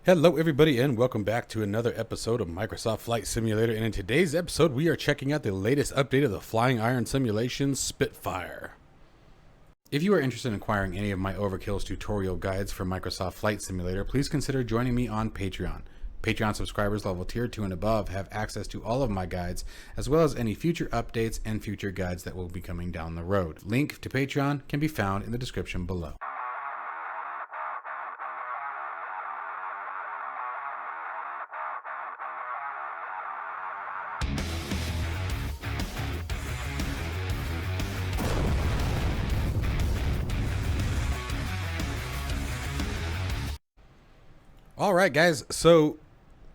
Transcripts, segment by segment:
Hello everybody and welcome back to another episode of Microsoft Flight Simulator, and in today's episode we are checking out the latest update of the FlyingIron Simulations Spitfire. If you are interested in acquiring any of my Overkills tutorial guides for Microsoft Flight Simulator, please consider joining me on Patreon. Patreon subscribers level tier 2 and above have access to all of my guides, as well as any future updates and future guides that will be coming down the road. Link to Patreon can be found in the description below. Alright guys, so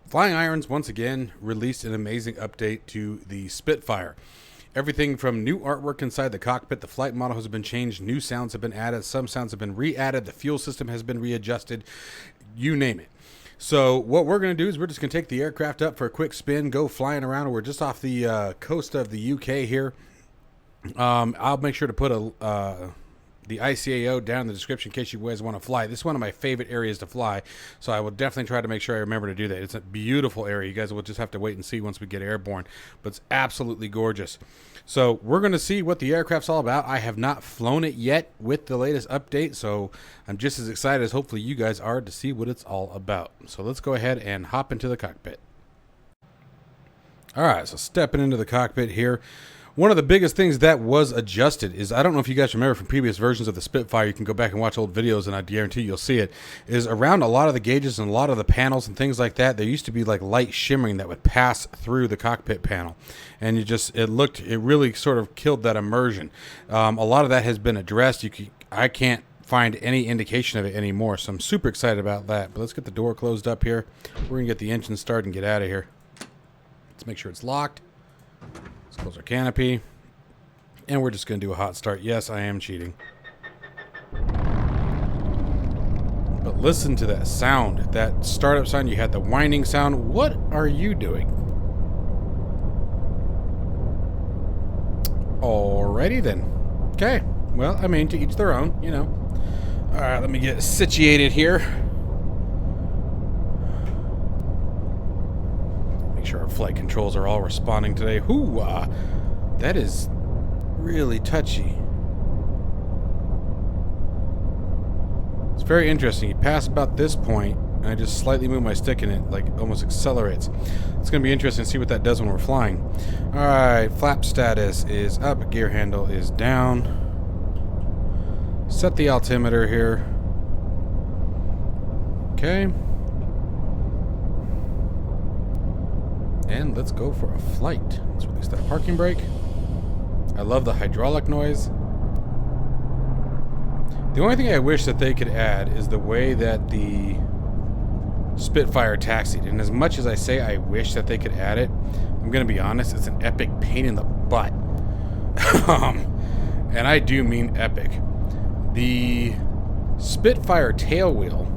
FlyingIron's once again released an amazing update to the Spitfire. Everything from new artwork inside the cockpit, the flight model has been changed, new sounds have been added, some sounds have been re-added, the fuel system has been readjusted, you name it. So what we're going to do is we're just going to take the aircraft up for a quick spin, go flying around. We're just off the coast of the UK here. I'll make sure to put the ICAO down in the description in case you guys want to fly. This is one of my favorite areas to fly, so I will definitely try to make sure I remember to do that. It's a beautiful area. You guys will just have to wait and see once we get airborne, but it's absolutely gorgeous. So we're going to see what the aircraft's all about. I have not flown it yet with the latest update, so I'm just as excited as hopefully you guys are to see what it's all about. So let's go ahead and hop into the cockpit. All right, so stepping into the cockpit here. One of the biggest things that was adjusted is, I don't know if you guys remember from previous versions of the Spitfire, you can go back and watch old videos and I guarantee you'll see it, is around a lot of the gauges and a lot of the panels and things like that, there used to be like light shimmering that would pass through the cockpit panel. And it really sort of killed that immersion. A lot of that has been addressed. I can't find any indication of it anymore, so I'm super excited about that. But let's get the door closed up here. We're going to get the engine started and get out of here. Let's make sure it's locked. Let's close our canopy, and we're just going to do a hot start. Yes, I am cheating. But listen to that sound, that startup sound. You had the whining sound. What are you doing? Alrighty then. Okay. Well, I mean, to each their own, you know. All right, let me get situated here. Make sure our flight controls are all responding today. Hoo-ah! That is really touchy. It's very interesting. You pass about this point, and I just slightly move my stick and it like almost accelerates. It's going to be interesting to see what that does when we're flying. Alright, flap status is up, gear handle is down. Set the altimeter here. Okay. And let's go for a flight. Let's release that parking brake. I love the hydraulic noise. The only thing I wish that they could add is the way that the Spitfire taxied. And as much as I say I wish that they could add it, I'm going to be honest, it's an epic pain in the butt. And I do mean epic. The Spitfire tail wheel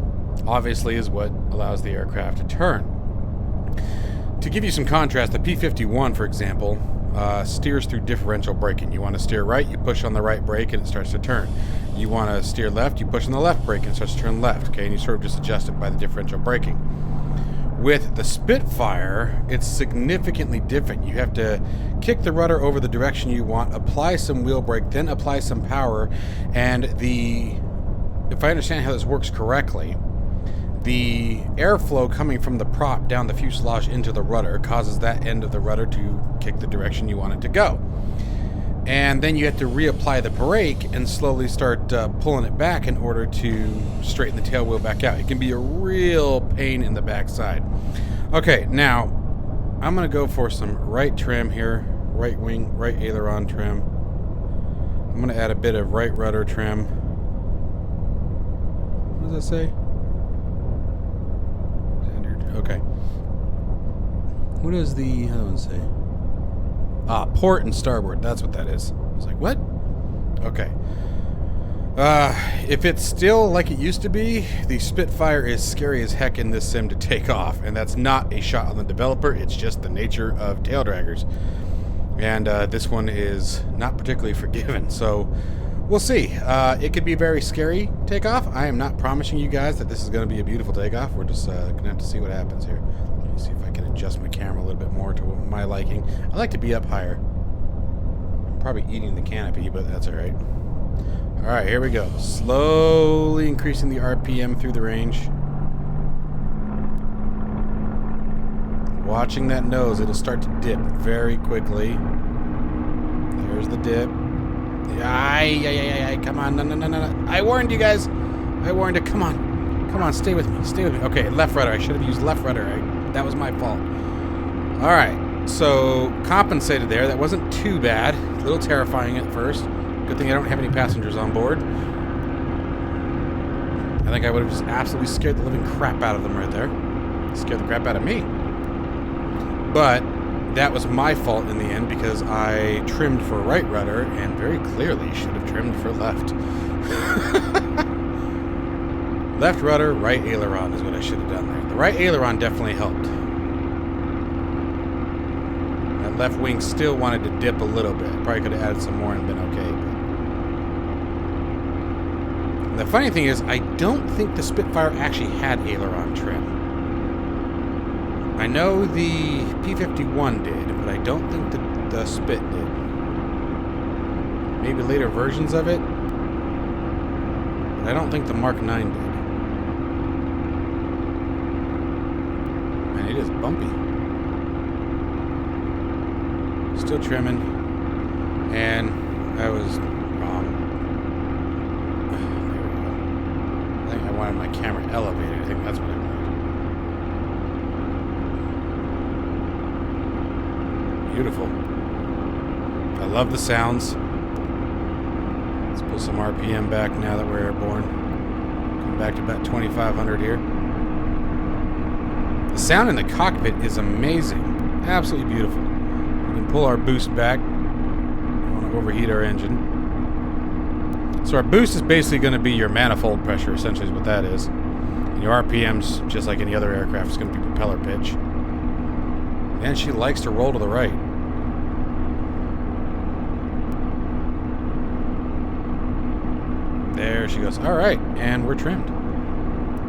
obviously is what allows the aircraft to turn. To give you some contrast, the P-51, for example, steers through differential braking. You want to steer right, you push on the right brake and it starts to turn. You want to steer left, you push on the left brake and it starts to turn left. Okay, and you sort of just adjust it by the differential braking. With the Spitfire, it's significantly different. You have to kick the rudder over the direction you want, apply some wheel brake, then apply some power, and if I understand how this works correctly, the airflow coming from the prop down the fuselage into the rudder causes that end of the rudder to kick the direction you want it to go. And then you have to reapply the brake and slowly start pulling it back in order to straighten the tail wheel back out. It can be a real pain in the backside. Okay, now I'm going to go for some right trim here. Right wing, right aileron trim. I'm going to add a bit of right rudder trim. What does that say? Okay. What does the other one say? Port and starboard. That's what that is. I was like, what? Okay. If it's still like it used to be, the Spitfire is scary as heck in this sim to take off. And that's not a shot on the developer. It's just the nature of tail draggers. And this one is not particularly forgiving. So We'll see. It could be a very scary takeoff. I am not promising you guys that this is going to be a beautiful takeoff. We're just going to have to see what happens here. Let me see if I can adjust my camera a little bit more to my liking. I like to be up higher. I'm probably eating the canopy, but that's all right. All right, here we go. Slowly increasing the RPM through the range. Watching that nose, it'll start to dip very quickly. There's the dip. Ay, come on, no. I warned you guys. I warned you. Come on, stay with me. Okay, left rudder. I should have used left rudder. That was my fault. All right, so compensated there. That wasn't too bad. A little terrifying at first. Good thing I don't have any passengers on board. I think I would have just absolutely scared the living crap out of them right there. Scared the crap out of me. But that was my fault in the end because I trimmed for right rudder and very clearly should have trimmed for left. Left rudder, right aileron is what I should have done there. The right aileron definitely helped. That left wing still wanted to dip a little bit. Probably could have added some more and been okay. But the funny thing is, I don't think the Spitfire actually had aileron trim. I know the P-51 did, but I don't think the Spit did. Maybe later versions of it, but I don't think the Mark 9 did. Man, it is bumpy. Still trimming, and I was wrong. There we go. I think I wanted my camera elevated. I think that's what I wanted. Beautiful. I love the sounds. Let's put some RPM back now that we're airborne. Come back to about 2,500 here. The sound in the cockpit is amazing. Absolutely beautiful. We can pull our boost back. We don't want to overheat our engine. So our boost is basically going to be your manifold pressure, essentially is what that is. And your RPM's, just like any other aircraft, is going to be propeller pitch. And she likes to roll to the right. There she goes. All right, and we're trimmed.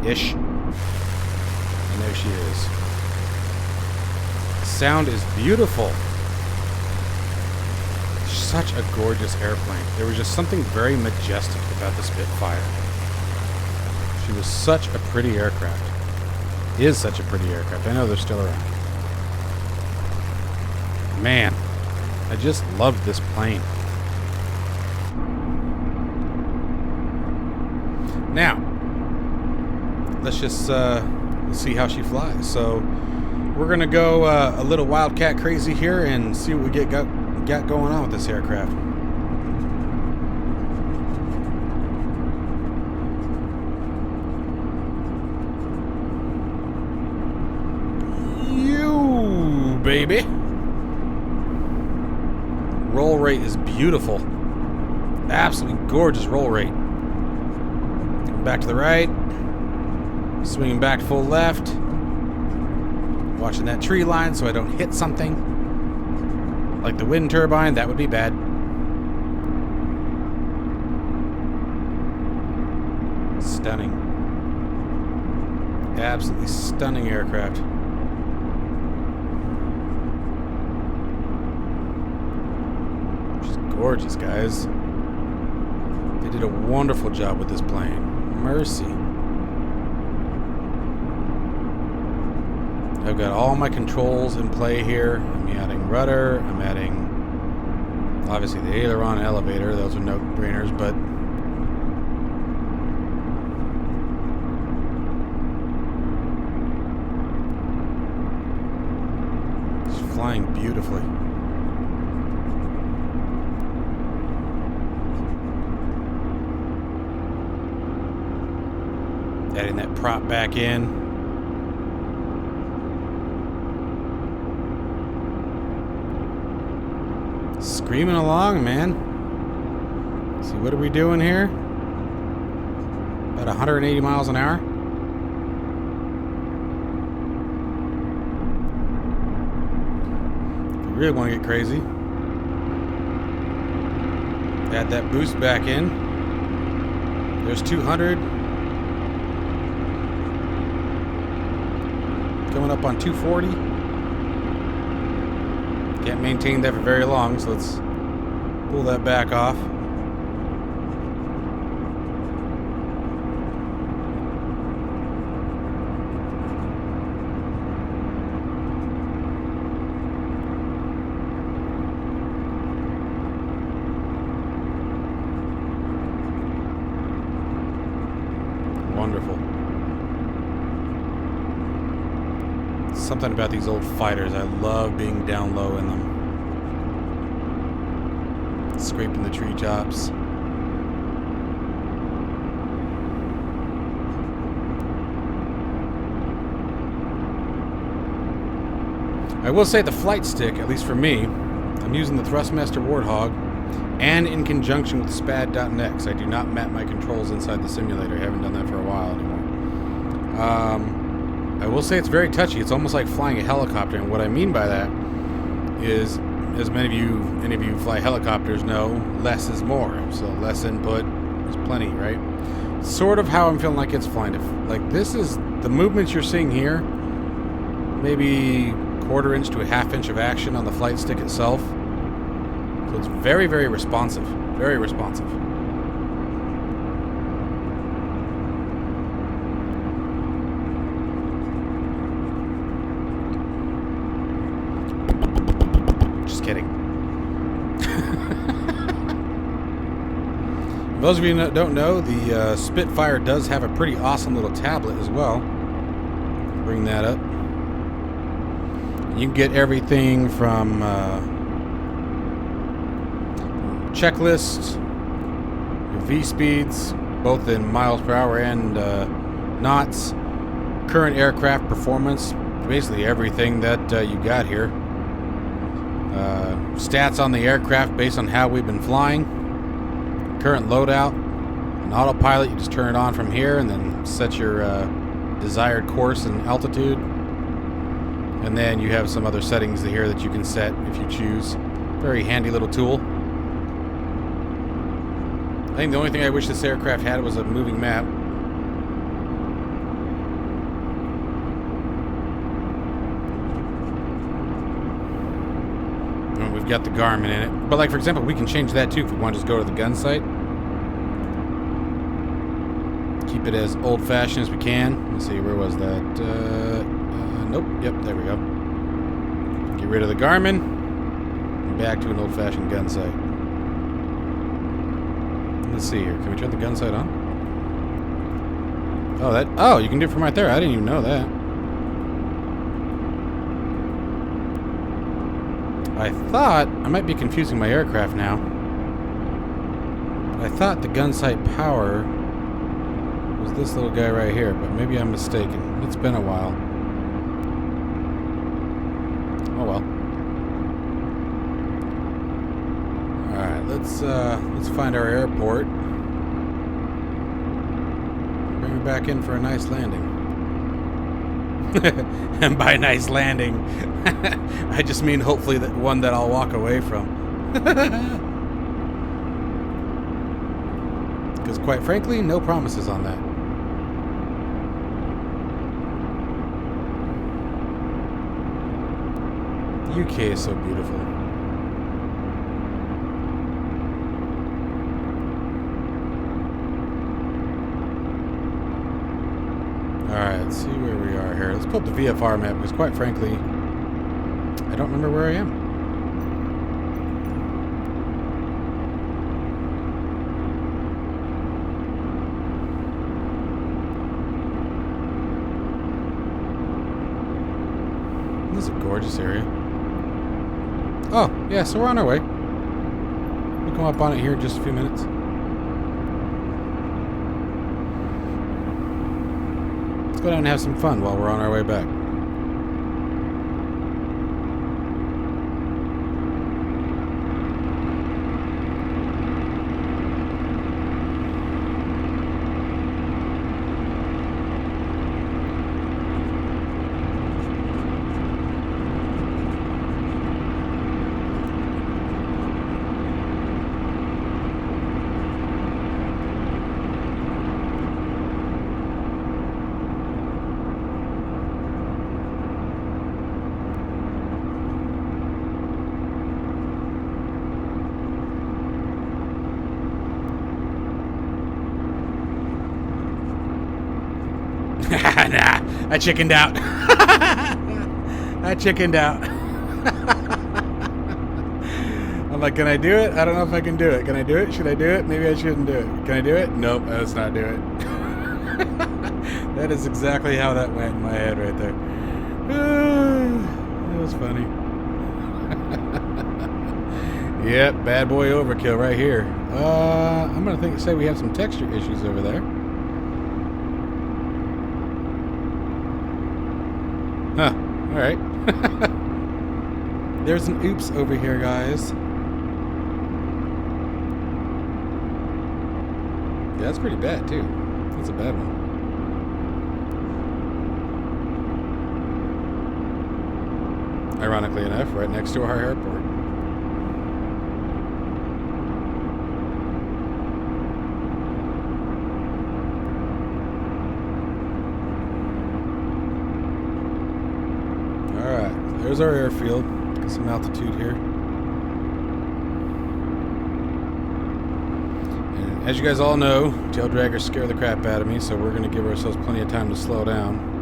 Ish. And there she is. The sound is beautiful. Such a gorgeous airplane. There was just something very majestic about the Spitfire. She was such a pretty aircraft. Is such a pretty aircraft. I know they're still around. Man, I just love this plane. Now, let's just see how she flies. So, we're gonna go a little wildcat crazy here and see what we got going on with this aircraft. You baby. Roll rate is beautiful. Absolutely gorgeous roll rate. Come back to the right. Swinging back full left. Watching that tree line so I don't hit something. Like the wind turbine, that would be bad. Stunning. Absolutely stunning aircraft. Gorgeous, guys. They did a wonderful job with this plane. Mercy. I've got all my controls in play here. I'm adding rudder. I'm adding, obviously, the aileron and elevator. Those are no-brainers, but it's flying beautifully. Adding that prop back in. Screaming along, man. See, what are we doing here? About 180 miles an hour. If you really want to get crazy. Add that boost back in. There's 200. Coming up on 240. Can't maintain that for very long, so let's pull that back off. Wonderful. Something about these old fighters. I love being down low in them. Scraping the treetops. I will say the flight stick, at least for me, I'm using the Thrustmaster Warthog and in conjunction with SPAD.NX. I do not map my controls inside the simulator. I haven't done that for a while anymore. I will say it's very touchy. It's almost like flying a helicopter, and what I mean by that is, as any of you fly helicopters know, less is more. So less input is plenty, right? Sort of how I'm feeling like it's flying. Like this is the movements you're seeing here, maybe quarter inch to a half inch of action on the flight stick itself. So it's very, very responsive. Very responsive. Just kidding. Those of you that don't know, the Spitfire does have a pretty awesome little tablet as well. Bring that up. You can get everything from checklists, your V-speeds, both in miles per hour and knots, current aircraft performance, basically everything that you got here. Stats on the aircraft based on how we've been flying, current loadout, an autopilot. You just turn it on from here and then set your desired course and altitude. And then you have some other settings here that you can set if you choose. Very handy little tool. I think the only thing I wish this aircraft had was a moving map. And we've got the Garmin in it. But like, for example, we can change that too if we want to just go to the gun sight. Keep it as old-fashioned as we can. Let's see, where was that? Nope. Yep, there we go. Get rid of the Garmin. And back to an old-fashioned gun sight. Let's see here. Can we turn the gun sight on? Oh, you can do it from right there. I didn't even know that. I thought I might be confusing my aircraft now. I thought the gun sight power was this little guy right here, but maybe I'm mistaken. It's been a while. Oh well. Alright, let's find our airport. Bring it back in for a nice landing. And by nice landing, I just mean hopefully that one that I'll walk away from. Because quite frankly, no promises on that. The UK is so beautiful. Alright, let's see where we are here. Let's pull up the VFR map because quite frankly, I don't remember where I am. This is a gorgeous area. Oh, yeah, so we're on our way. We'll come up on it here in just a few minutes. Let's go down and have some fun while we're on our way back. I chickened out. I chickened out. I'm like, can I do it? I don't know if I can do it. Can I do it? Should I do it? Maybe I shouldn't do it. Can I do it? Nope, let's not do it. That is exactly how that went in my head right there. That was funny. Yep, bad boy overkill right here. I'm gonna say we have some texture issues over there. Huh, alright. There's an oops over here, guys. Yeah, that's pretty bad, too. That's a bad one. Ironically enough, right next to our airport. Alright, there's our airfield. Get some altitude here. And as you guys all know, tail draggers scare the crap out of me, so we're going to give ourselves plenty of time to slow down.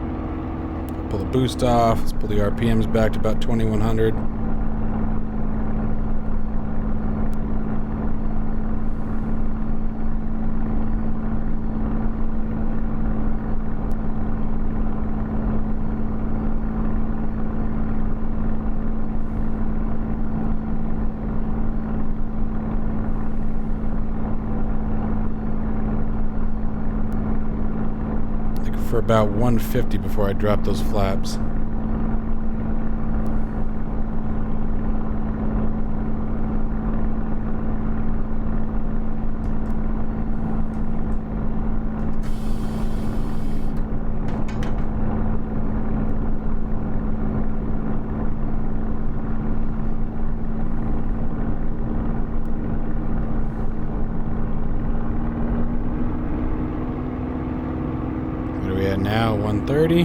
Pull the boost off. Let's pull the RPMs back to about 2100. For about 150 before I drop those flaps. Now 130.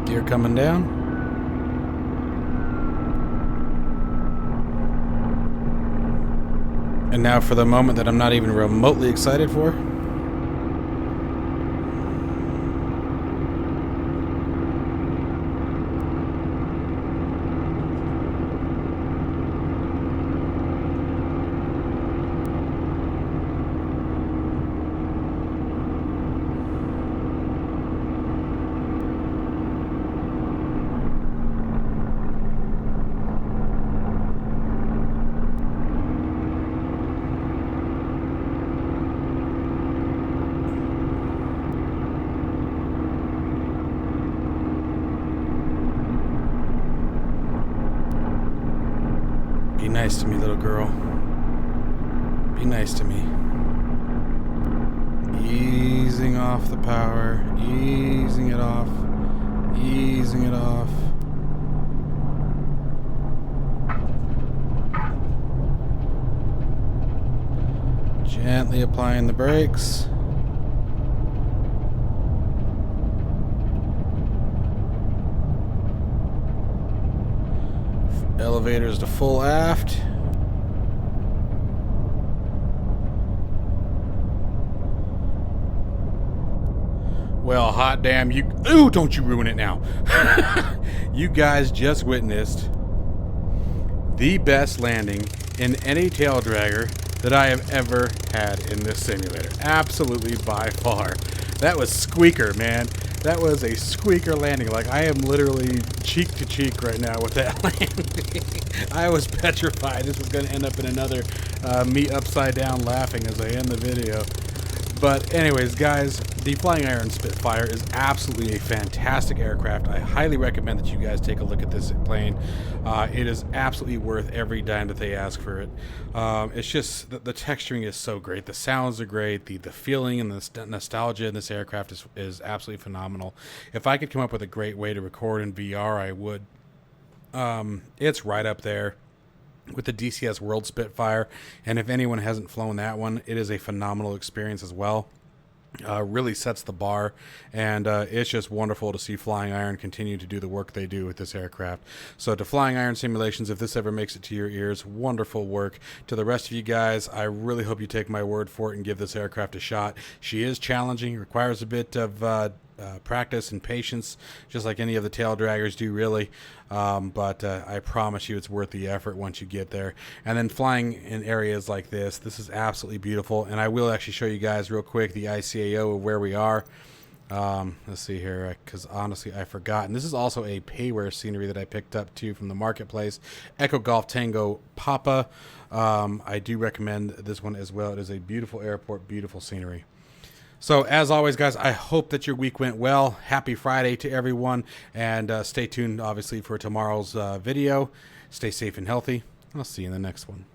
Gear coming down. And now for the moment that I'm not even remotely excited for. Be nice to me, little girl. Be nice to me. Easing off the power. Easing it off. Easing it off. Gently applying the brakes. Elevators to full aft. Well, hot damn, you... Ooh, don't you ruin it now. You guys just witnessed the best landing in any tail dragger that I have ever had in this simulator. Absolutely by far. That was squeaker, man. That was a squeaker landing. Like, I am literally cheek to cheek right now with that landing. I was petrified. This was going to end up in another me upside down laughing as I end the video. But anyways, guys, the FlyingIron Spitfire is absolutely a fantastic aircraft. I highly recommend that you guys take a look at this plane. It is absolutely worth every dime that they ask for it. It's just, the texturing is so great. The sounds are great. The feeling and the nostalgia in this aircraft is absolutely phenomenal. If I could come up with a great way to record in VR, I would. It's right up there with the DCS World Spitfire, and if anyone hasn't flown that one, it is a phenomenal experience as well. Really sets the bar, and it's just wonderful to see FlyingIron continue to do the work they do with this aircraft. So to FlyingIron Simulations, if this ever makes it to your ears, wonderful work. To the rest of you guys, I really hope you take my word for it and give this aircraft a shot. She is challenging, requires a bit of practice and patience, just like any of the tail draggers do, really. But I promise you it's worth the effort once you get there. And then flying in areas like this is absolutely beautiful. And I will actually show you guys real quick the ICAO of where we are. Let's see here, because honestly I forgot. And this is also a payware scenery that I picked up too from the marketplace. Echo Golf Tango Papa. I do recommend this one as well. It is a beautiful airport, beautiful scenery. So as always, guys, I hope that your week went well. Happy Friday to everyone, and stay tuned obviously for tomorrow's video. Stay safe and healthy. I'll see you in the next one.